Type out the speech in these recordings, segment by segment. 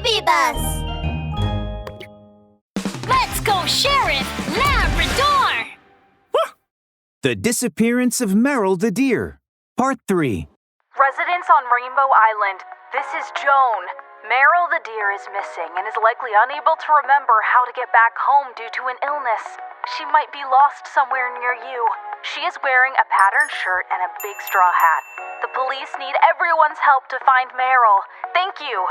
Baby Bus! Let's go, Sheriff Labrador! The Disappearance of Meryl the Deer, Part 3. Residents on Rainbow Island, this is Joan. Meryl the deer is missing and is likely unable to remember how to get back home due to an illness. She might be lost somewhere near you. She is wearing a patterned shirt and a big straw hat. The police need everyone's help to find Meryl. Thank you.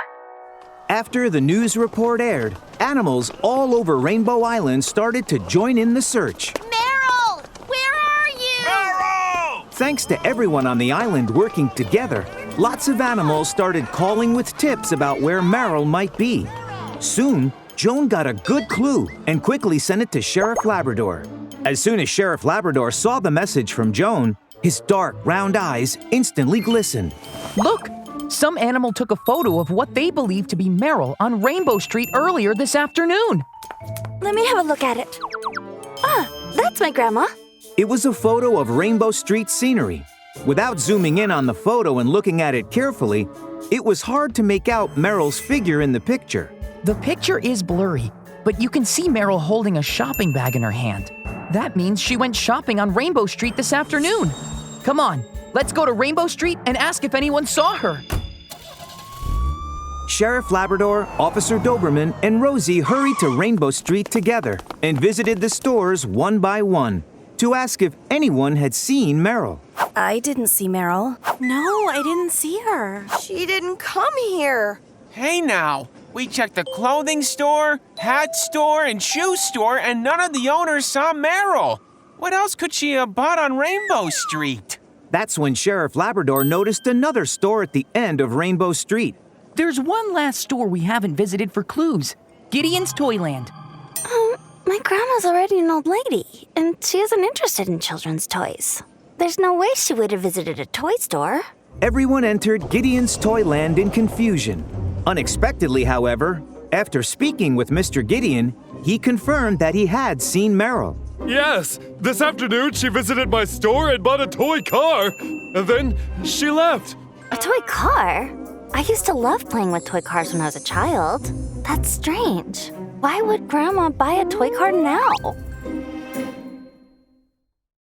After the news report aired, animals all over Rainbow Island started to join in the search. Meryl! Where are you? Meryl! Thanks to everyone on the island working together, lots of animals started calling with tips about where Meryl might be. Soon, Joan got a good clue and quickly sent it to Sheriff Labrador. As soon as Sheriff Labrador saw the message from Joan, his dark, round eyes instantly glistened. Look! Some animal took a photo of what they believe to be Meryl on Rainbow Street earlier this afternoon. Let me have a look at it. Ah, that's my grandma. It was a photo of Rainbow Street scenery. Without zooming in on the photo and looking at it carefully, it was hard to make out Meryl's figure in the picture. The picture is blurry, but you can see Meryl holding a shopping bag in her hand. That means she went shopping on Rainbow Street this afternoon. Come on, let's go to Rainbow Street and ask if anyone saw her. Sheriff Labrador, Officer Doberman, and Rosie hurried to Rainbow Street together and visited the stores one by one to ask if anyone had seen Meryl. I didn't see Meryl. No, I didn't see her. She didn't come here. Hey now, we checked the clothing store, hat store, and shoe store, and none of the owners saw Meryl. What else could she have bought on Rainbow Street? That's when Sheriff Labrador noticed another store at the end of Rainbow Street. There's one last store we haven't visited for clues. Gideon's Toyland. My grandma's already an old lady, and she isn't interested in children's toys. There's no way she would have visited a toy store. Everyone entered Gideon's Toyland in confusion. Unexpectedly, however, after speaking with Mr. Gideon, he confirmed that he had seen Meryl. Yes, this afternoon she visited my store and bought a toy car, and then she left. A toy car? I used to love playing with toy cars when I was a child. That's strange. Why would Grandma buy a toy car now?